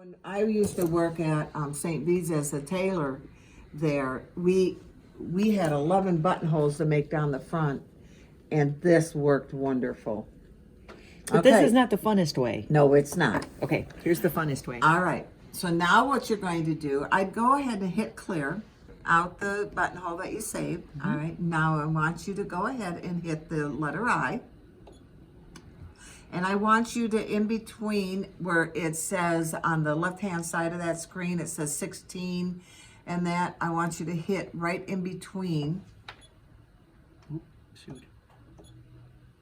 When I used to work at St. V's as a tailor there, we had 11 buttonholes to make down the front, and this worked wonderful. But this is not the funnest way. No, it's not. Okay, here's the funnest way. All right. So now what you're going to do, I'd go ahead and hit clear out the buttonhole that you saved. All right. Now I want you to go ahead and hit the letter I. And I want you to, in between where it says on the left-hand side of that screen, it says 16, and that, I want you to hit right in between. Oop, shoot.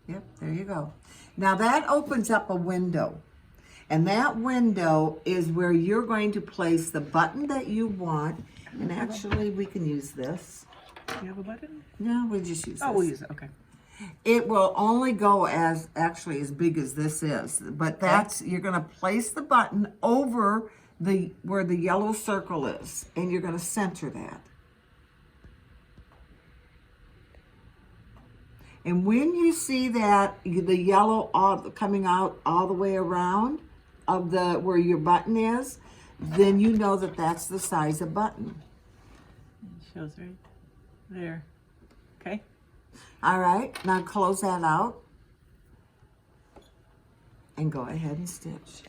Yep, there you go. Now that opens up a window. And that window is where you're going to place the button that you want. And actually, we can use this. Do you have a button? No, we'll just use this. Oh, we'll use it, okay. It will only go as big as this is, but that's, you're gonna place the button over where the yellow circle is, and you're gonna center that. And when you see that, the yellow coming out all the way around of where your button is, then you know that that's the size of button. It shows right there. Okay. All right, now close that out and go ahead and stitch.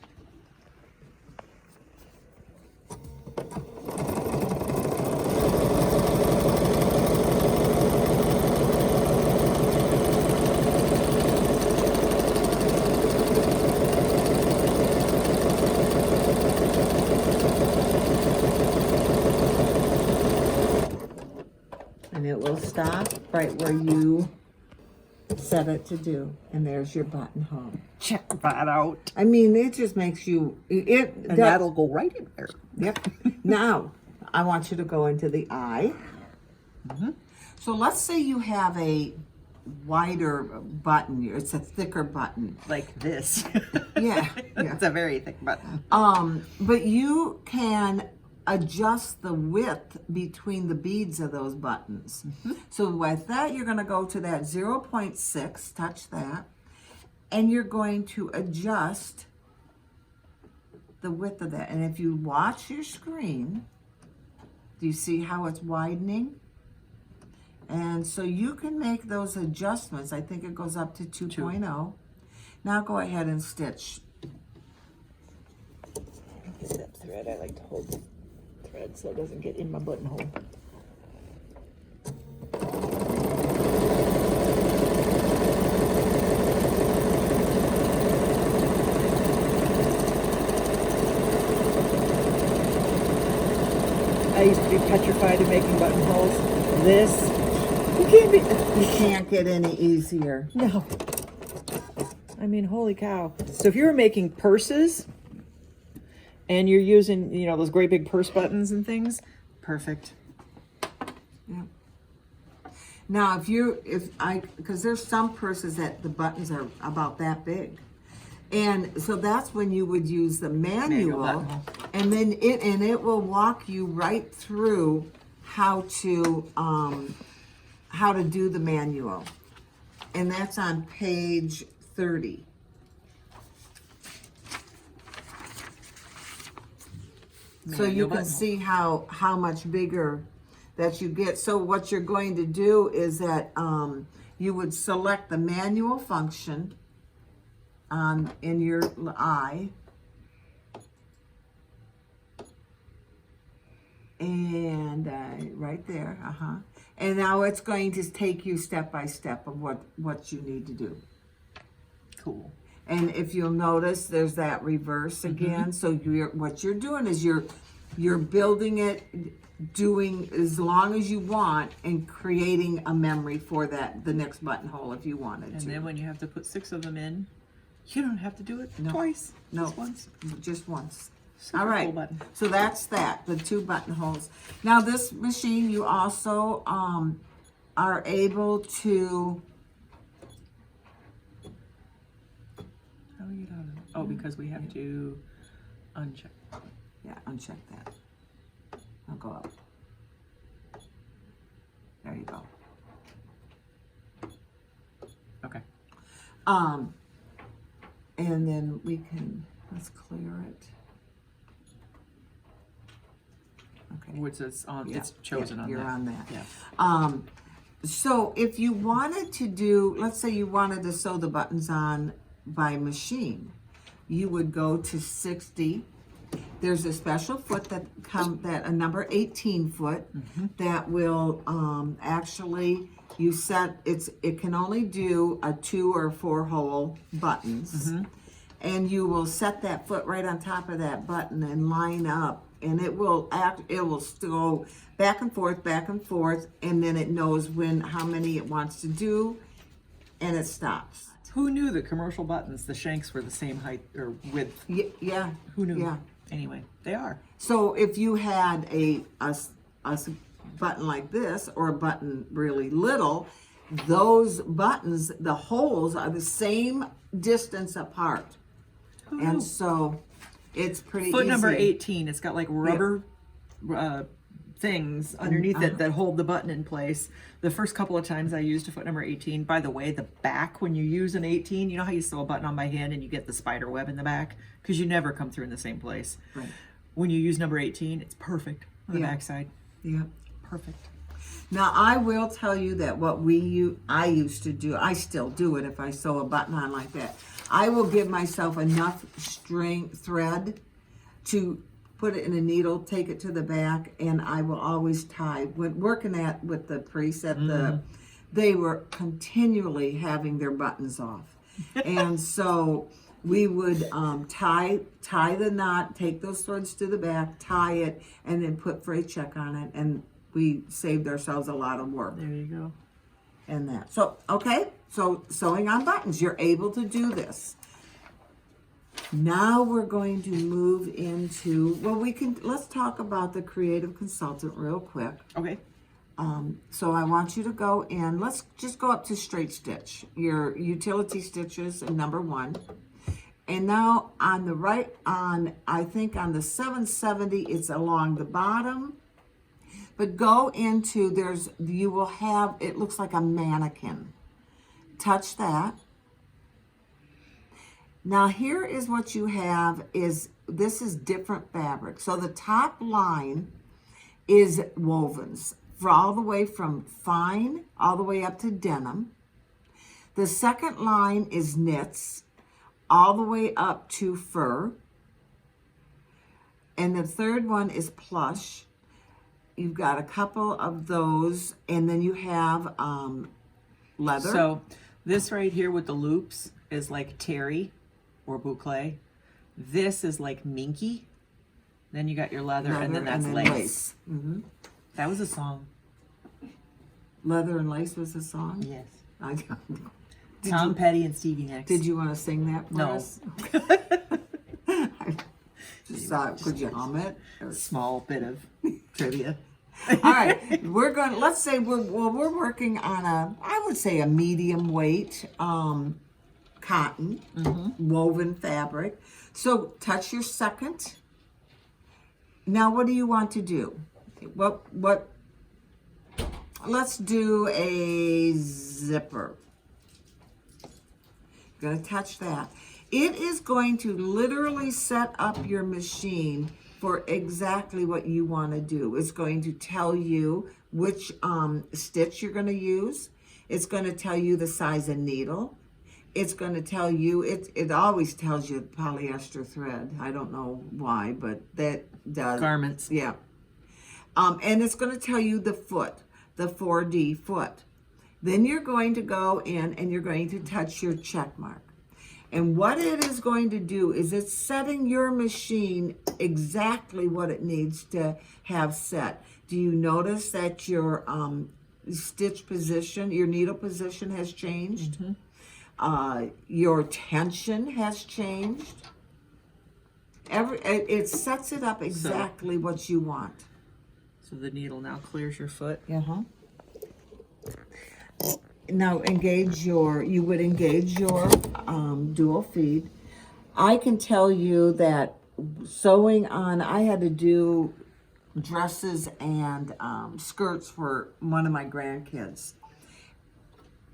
And it will stop right where you set it to do. And there's your buttonhole. Check that out. I mean, it just makes you, And that'll go right in there. Yep. Now, I want you to go into the eye. So let's say you have a wider button. It's a thicker button. Like this. Yeah. It's a very thick button. But you can adjust the width between the beads of those buttons. So with that, you're going to go to that 0.6, touch that, and you're going to adjust the width of that. And if you watch your screen, do you see how it's widening? And so you can make those adjustments. I think it goes up to 2.0. Now go ahead and stitch. Get that thread. I like to hold the thread so it doesn't get in my buttonhole. I used to be petrified of making buttonholes. This, You can't get any easier. no. I mean, holy cow. So if you were making purses and you're using, you know, those great big purse buttons and things, perfect. Yeah. Now, because there's some purses that the buttons are about that big. And so that's when you would use the manual, buttonhole. and then it will walk you right through how to do the manual. And that's on page 30. So you can see how much bigger that you get. So what you're going to do is that you would select the manual function in your eye, and right there, and now it's going to take you step by step of what you need to do. Cool. And if you'll notice, there's that reverse again. So what you're doing is you're building it, doing as long as you want, and creating a memory for the next buttonhole if you wanted to. And then when you have to put 6 of them in, you don't have to do it twice. No, Just once. Just once. Super All right. cool button. So that's the 2 buttonholes. Now this machine, you also are able to. How do we get out of it? Oh, because we have to uncheck. Yeah, uncheck that. I'll go up. There you go. Okay. And then let's clear it. which is on, Yeah, it's chosen yeah, on you're that. on that. Yeah. So if you wanted to do, let's say you wanted to sew the buttons on by machine, you would go to 60. There's a special foot that a number 18 foot that will actually, you set, it can only do a 2 or 4 hole buttons. And you will set that foot right on top of that button and line up, and it will go back and forth, and then it knows how many it wants to do, and it stops. Who knew that commercial buttons, the shanks were the same height or width? Yeah. Who knew? Yeah. Anyway, they are. So if you had a button like this, or a button really little, those buttons, the holes are the same distance apart. And so it's pretty easy. Foot number 18, it's got like rubber things underneath it that hold the button in place. The first couple of times I used a foot number 18, by the way, the back, when you use an 18, you know how you sew a button on by hand and you get the spider web in the back? Because you never come through in the same place. Right. When you use number 18, it's perfect on the Yeah. back side. Yeah. Perfect. Now I will tell you that I used to do, I still do it if I sew a button on like that. I will give myself enough thread to put it in a needle, take it to the back, and I will always tie. When working with the priests they were continually having their buttons off. And so we would tie the knot, take those threads to the back, tie it, and then put freight check on it, and we saved ourselves a lot of work. There you go. And that. So, okay, so sewing on buttons, you're able to do this. Now we're going to move into, let's talk about the creative consultant real quick. Okay. So I want you to go in, let's just go up to straight stitch, your utility stitches and number 1. And now on the right, I think on the 770, it's along the bottom. But go into, you will have, it looks like a mannequin. Touch that. Now here is what you have this is different fabric. So the top line is wovens, all the way from fine, all the way up to denim. The second line is knits, all the way up to fur. And the third one is plush. You've got a couple of those, and then you have leather. So this right here with the loops is like terry or boucle. This is like minky. Then you got your leather and then that's lace. Mm-hmm. That was a song. Leather and Lace was a song? Yes. Tom Petty and Stevie Nicks. Did you want to sing that for us? Could you hum it? Small bit of trivia. All right, let's say we're working on I would say a medium weight cotton woven fabric. So touch your second. Now what do you want to do? Let's do a zipper. You're going to touch that. It is going to literally set up your machine for exactly what you want to do. It's going to tell you which stitch you're going to use. It's going to tell you the size of needle. It's going to tell you, it always tells you polyester thread. I don't know why, but that does. Garments. Yeah. And it's going to tell you the foot, the 4D foot. Then you're going to go in and you're going to touch your check mark. And what it is going to do is it's setting your machine exactly what it needs to have set. Do you notice that your stitch position, your needle position has changed? Your tension has changed. It sets it up exactly what you want. So the needle now clears your foot. Now you would engage your dual feed. I can tell you that sewing on, I had to do dresses and skirts for one of my grandkids.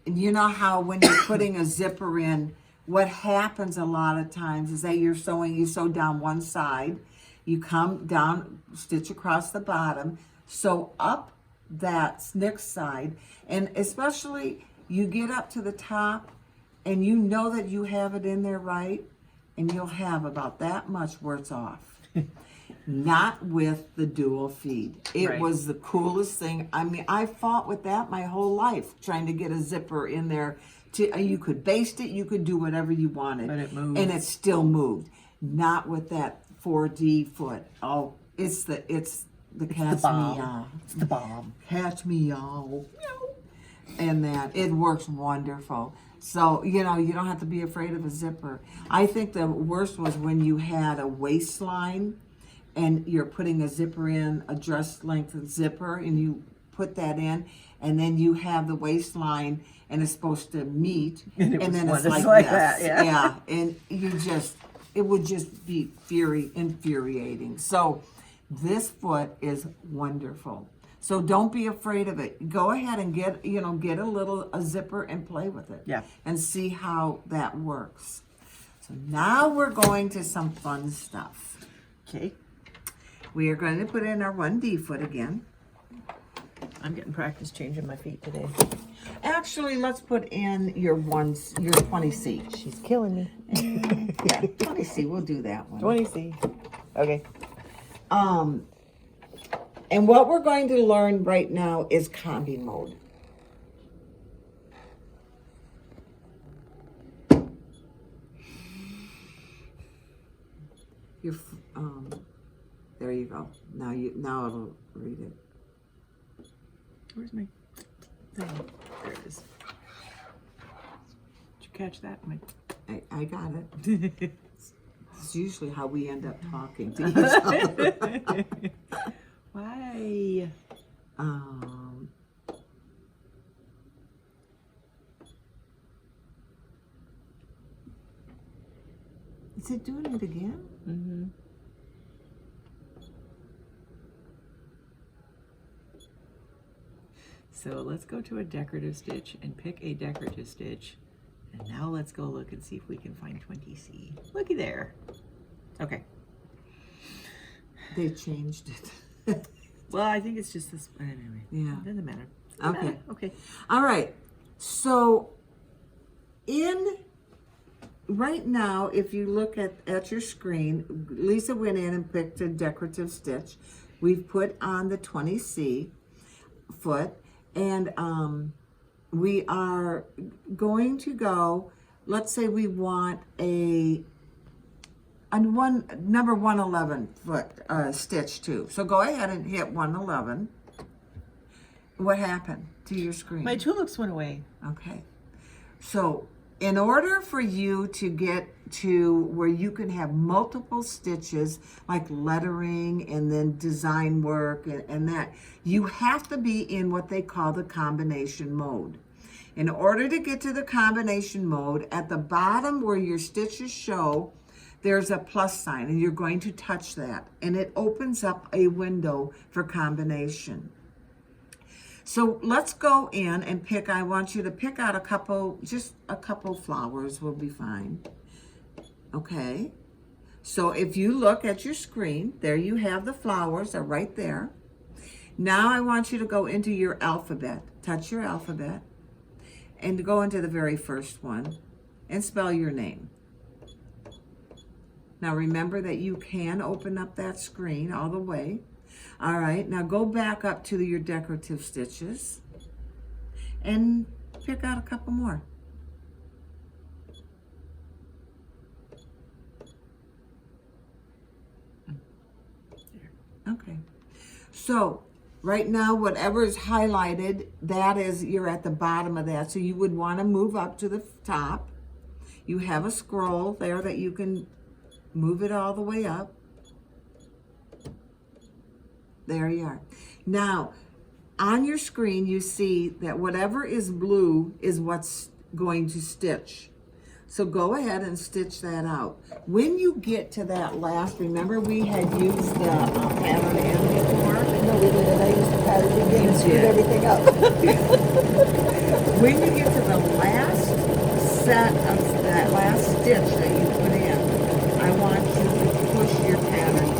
And you know how when you're putting a zipper in, what happens a lot of times is that you sew down one side, You come down, stitch across the bottom, sew up that next side, and especially you get up to the top and you know that you have it in there right, and you'll have about that much where it's off. Not with the dual feed. It Right. was the coolest thing. I mean, I fought with that my whole life, trying to get a zipper in there. You could baste it, you could do whatever you wanted. But it moved. And it still moved. Not with that 4D foot. Oh, it's the catch me out. It's the bomb. Catch me out. And that it works wonderful. So, you know, you don't have to be afraid of a zipper. I think the worst was when you had a waistline and you're putting a zipper in, a dress length zipper, and you put that in, and then you have the waistline and it's supposed to meet, And it and was then one it's that's like like this. that, yeah. And it would just be infuriating. So this foot is wonderful. So don't be afraid of it. Go ahead and get a zipper and play with it. Yeah. And see how that works. So now we're going to some fun stuff. Okay. We are going to put in our 1D foot again. I'm getting practice changing my feet today. Actually, let's put in your 20C. She's killing me. Yeah, 20C, we'll do that one. 20C. Okay. And what we're going to learn right now is combi mode. There you go. Now it'll read it. Where's my thing? There it is. Did you catch that? I got it. It's usually how we end up talking to each other. Why? Is it doing it again? Mm-hmm. So let's go to a decorative stitch and pick a decorative stitch. And now let's go look and see if we can find 20C. Looky there. Okay. They changed it. Well, I think it's just this. Anyway. Yeah. Doesn't matter. Okay. Okay. All right. So right now, if you look at your screen, Lisa went in and picked a decorative stitch. We've put on the 20C foot, and we are going to go, let's say we want number 111 foot stitch too. So go ahead and hit 111. What happened to your screen? My tulips went away. Okay. So in order for you to get to where you can have multiple stitches, like lettering and then design work and that, you have to be in what they call the combination mode. In order to get to the combination mode, at the bottom where your stitches show, there's a plus sign, and you're going to touch that, and it opens up a window for combination. So let's go in and pick, I want you to pick out just a couple flowers will be fine. Okay. So if you look at your screen, there you have the flowers, are right there. Now I want you to go into your alphabet, touch your alphabet, and go into the very first one and spell your name. Now remember that you can open up that screen all the way. All right, now go back up to your decorative stitches and pick out a couple more. Okay, so right now whatever is highlighted, that is, you're at the bottom of that, so you would want to move up to the top. You have a scroll there that you can move it all the way up. There you are. Now, on your screen, you see that whatever is blue is what's going to stitch. So go ahead and stitch that out. When you get to that last, remember we had used the pattern in before? No, we didn't. I used the pattern again and screwed everything up. When you get to the last set of that last stitch that you put in, I want you to push your pattern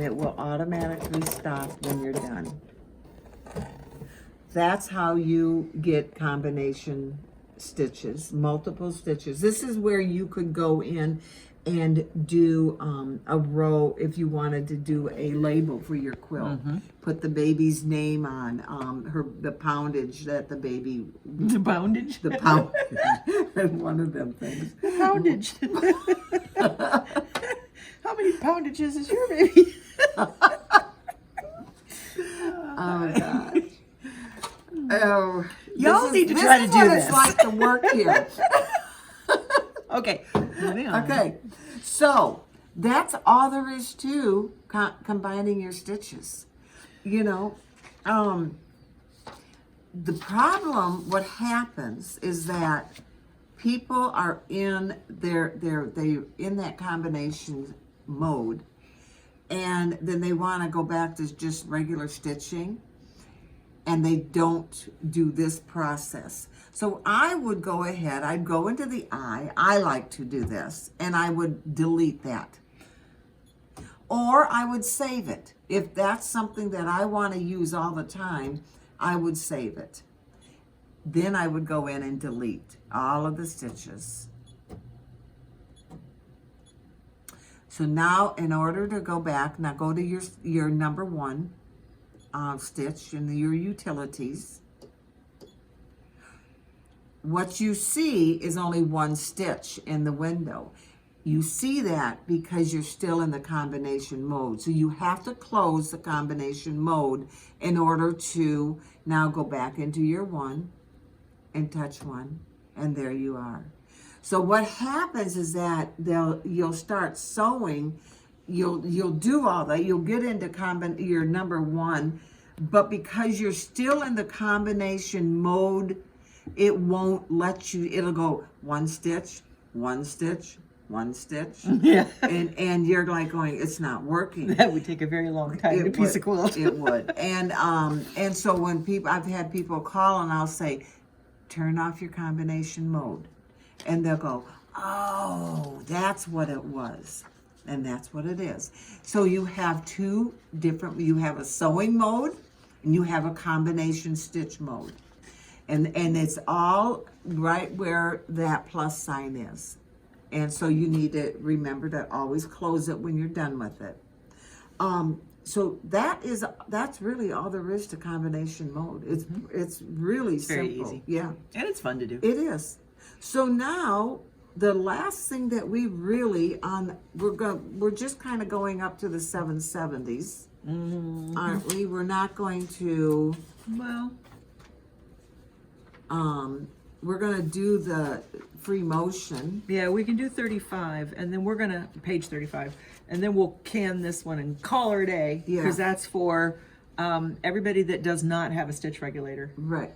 it will automatically stop when you're done. That's how you get combination stitches, multiple stitches. This is where you could go in and do a row if you wanted to do a label for your quilt. Put the baby's name on, the poundage that the baby, The poundage? the pound, one of them things. The poundage. How many poundages is your baby? Oh God. Oh, Y'all need to try to do This this. is what it's like to work here. Okay, moving on. Okay, so that's all there is to combining your stitches. You know, the problem, what happens is that people are in they in that combination mode, and then they want to go back to just regular stitching, and they don't do this process. So I would go ahead, I'd go into the eye, I like to do this, and I would delete that. Or I would save it. If that's something that I want to use all the time, I would save it. Then I would go in and delete all of the stitches. So now in order to go back, now go to your number one stitch in your utilities. What you see is only one stitch in the window. You see that because you're still in the combination mode. So you have to close the combination mode in order to now go back into your one and touch one, and there you are. So what happens is that you'll start sewing, you'll do all that, you'll get into your number one, but because you're still in the combination mode, it won't let you, it'll go one stitch, one stitch, one stitch. Yeah. And you're like going, it's not working. That would take a very long time to piece a quilt. It would. And so when I've had people call and I'll say, turn off your combination mode. And they'll go, oh, that's what it was. And that's what it is. So you have two different, you have a sewing mode and you have a combination stitch mode. And it's all right where that plus sign is. And so you need to remember to always close it when you're done with it. So that's really all there is to combination mode. It's really simple. Very easy. Yeah. And it's fun to do. It is. So now the last thing that we really we're just kind of going up to the 770s, aren't we? We're not going to. Well, we're gonna do the free motion. yeah, we can do 35, and then we're gonna page 35, and then we'll can this one and call her a day, Yeah. because that's for everybody that does not have a stitch regulator. Right.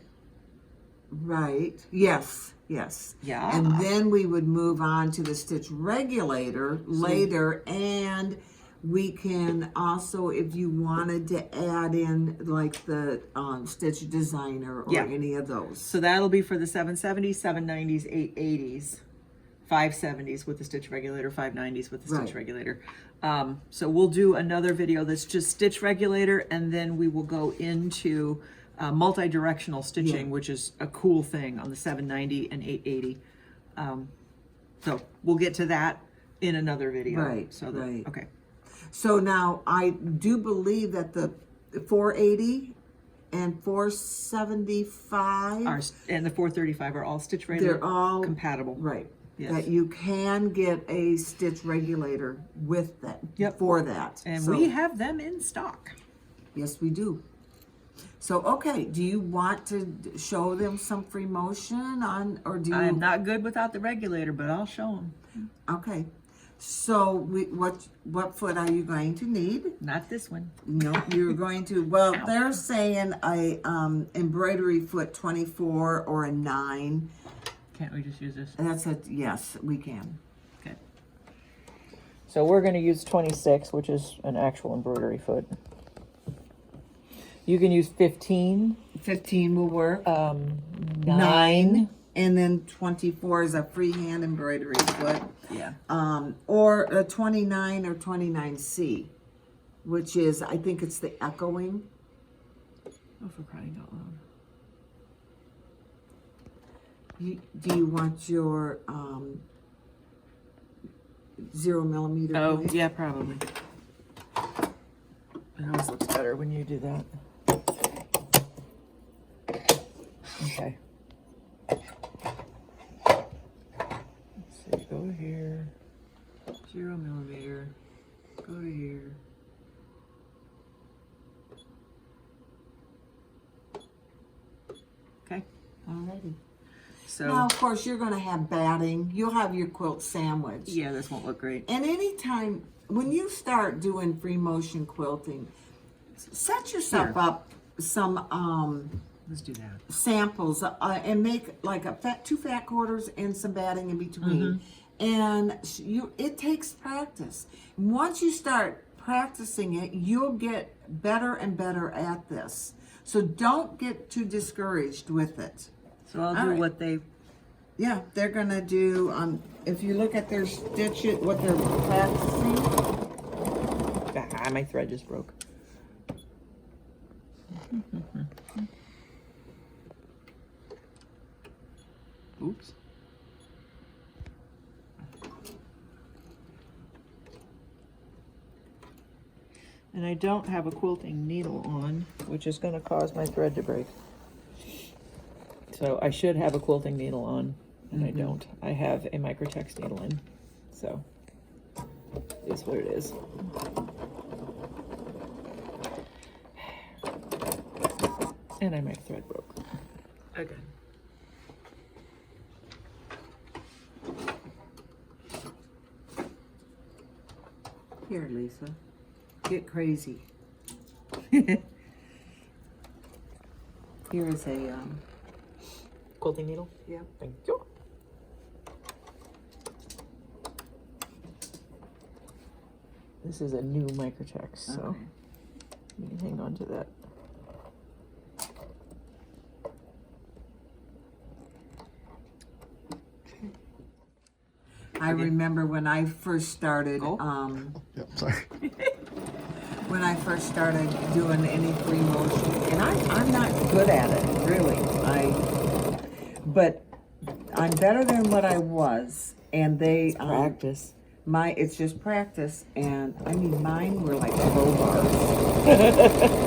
Yes. Yeah. And then we would move on to the stitch regulator later, and we can also, if you wanted to add in like the stitch designer or Yeah. any of those. So that'll be for the 770s, 790s, 880s, 570s with the stitch regulator, 590s with the stitch Right. regulator. So we'll do another video that's just stitch regulator, and then we will go into multi-directional stitching, Yeah. which is a cool thing on the 790 and 880. So we'll get to that in another video. Right, So that, right. Okay. So now I do believe that the 480 and 475, And the 435 are all stitch regulator they're all compatible. Right. Yes. That you can get a stitch regulator with that. Yep. For that. And So, we have them in stock. yes, we do. So, okay, do you want to show them some free motion on, or do you? I'm not good without the regulator, but I'll show them. Okay. So, what foot are you going to need? Not this one. No, you're going to, well, they're saying a embroidery foot 24 or a 9. Can't we just use this? That's a, yes, we can. Okay. So we're going to use 26, which is an actual embroidery foot. You can use 15. 15 will work. 9. And then 24 is a freehand embroidery foot. Yeah. Or a 29 or 29C. which is, I think it's the echoing. Oh, for crying out loud. Do you want your 0 millimeter? Oh, blade? yeah, probably. It always looks better when you do that. Okay. Let's see, go to here. 0 millimeter. Go to here. Okay. Alrighty. So, Now, of course, you're going to have batting. You'll have your quilt sandwich. yeah, this won't look great. And anytime, when you start doing free motion quilting, set yourself Here. up some Let's do that. samples and make like two fat quarters and some batting in between. And it takes practice. Once you start practicing it, you'll get better and better at this. So don't get too discouraged with it. So I'll All do right. what they. Yeah, they're gonna do, if you look at their stitch it, what they're practicing. Ah, my thread just broke. Oops. And I don't have a quilting needle on, which is going to cause my thread to break. So I should have a quilting needle on, and I don't. I have a microtex needle in, so it's what it is. And my thread broke. Again. Here, Lisa, get crazy. Here is a, Quilting needle? yeah. Thank you. This is a new microtex, so Okay. you can hang on to that. I remember when I first started, Go. Yep, sorry. when I first started doing any free motion, and I'm not good at it, really. But I'm better than what I was, and they Practice. it's just practice, and I mean mine were like low bars.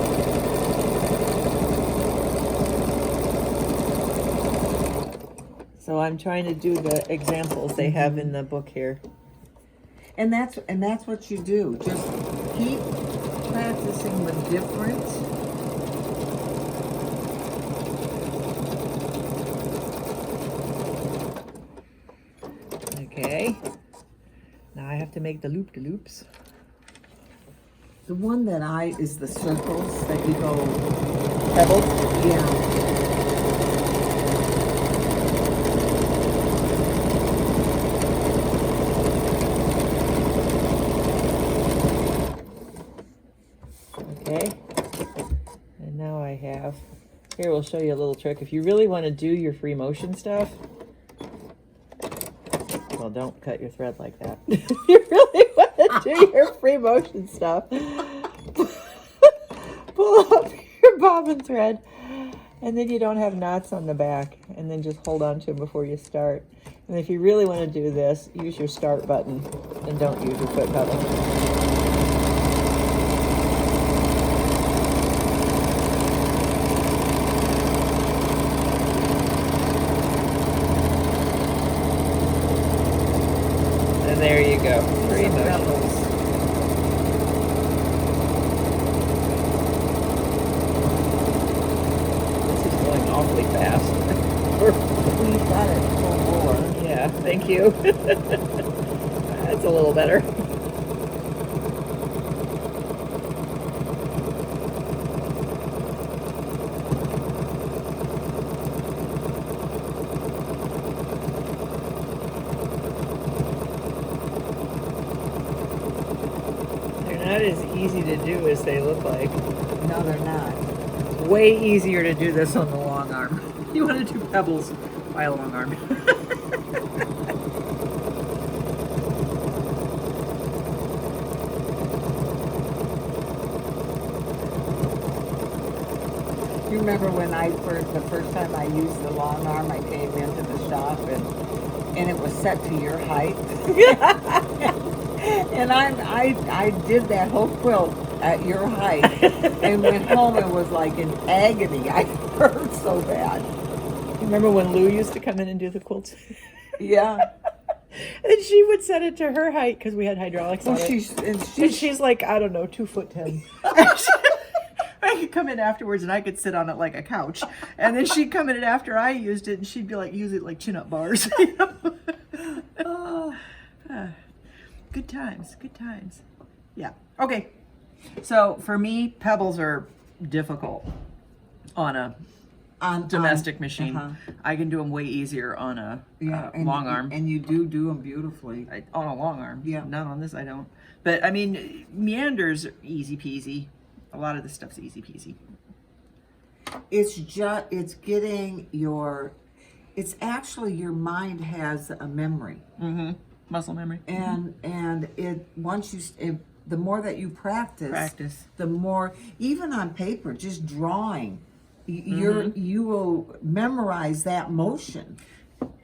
So I'm trying to do the examples they have in the book here. And that's what you do. Just keep practicing with different. Okay. Now I have to make the loop-de-loops. The one that is the circles that you go. Pebbles? Yeah. Okay. And now I have, here we'll show you a little trick. If you really want to do your free motion stuff, well, don't cut your thread like that. If you really want to do your free motion stuff, pull up your bobbin thread, and then you don't have knots on the back, and then just hold on to them before you start. And if you really want to do this, use your start button and don't use your foot pedal. And there you go. Free motion. This is going awfully fast. We got it full bore. Yeah, thank you. That's a little better. They're not as easy to do as they look like. No, they're not. Way easier to do this on the long arm. You want to do pebbles by a long arm. remember when the first time I used the long arm, I came into the shop and it was set to your height. And I did that whole quilt at your height and went home and was like in agony. I hurt so bad. Remember when Lou used to come in and do the quilts? Yeah. And she would set it to her height because we had hydraulics on Well, it. and She's like, I don't know, 2'10". I could come in afterwards and I could sit on it like a couch. And then she'd come in after I used it and she'd be like, use it like chin-up bars. Oh. Good times, good times. Yeah. Okay. So for me, pebbles are difficult on a domestic machine. I can do them way easier on a long arm. And you do them beautifully. On a long arm. Yeah. Not on this, I don't. But I mean, meanders are easy peasy. A lot of this stuff's easy peasy. It's actually your mind has a memory. Mm-hmm. Muscle memory. And the more that you practice, the more, even on paper, just drawing, you will memorize that motion.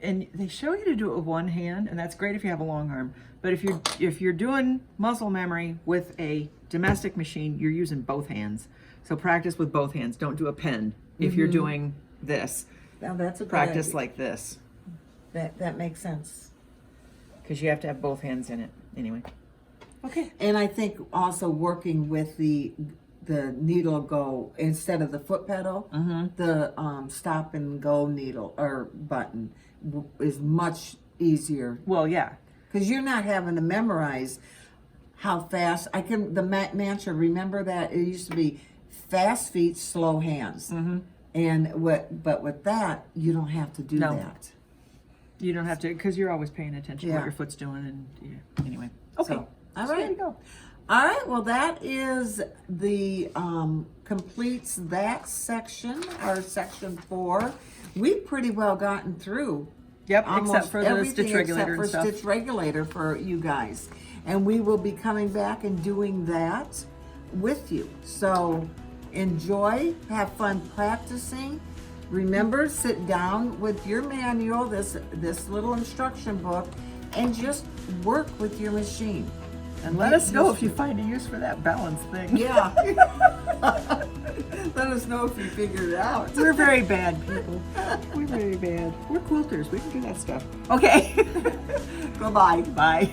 And they show you to do it with one hand, and that's great if you have a long arm. But if you're doing muscle memory with a domestic machine, you're using both hands. So practice with both hands. Don't do a pen if you're doing this. Now that's a Practice good idea. like this, That makes sense. because you have to have both hands in it anyway. Okay. And I think also working with the needle go instead of the foot pedal, the stop and go needle or button is much easier. Well, yeah. Because you're not having to memorize how fast. The mantra, remember that? It used to be fast feet, slow hands. But with that, you don't have to do that. You don't have to, because you're always paying attention to what your foot's doing. And anyway. Okay. So, all So right. there you go. All right, well, that is the completes that section, our section 4. We've pretty well gotten through. Yep, almost except for the everything stitch regulator except for and stuff. stitch regulator for you guys, and we will be coming back and doing that with you. So enjoy, have fun practicing. Remember, sit down with your manual, this little instruction book, and just work with your machine. And let us know if you find a use for that balance thing. Yeah. Let us know if you figured it out. We're very bad people. We're very bad. We're quilters. We can do that stuff. Okay. Goodbye. Bye.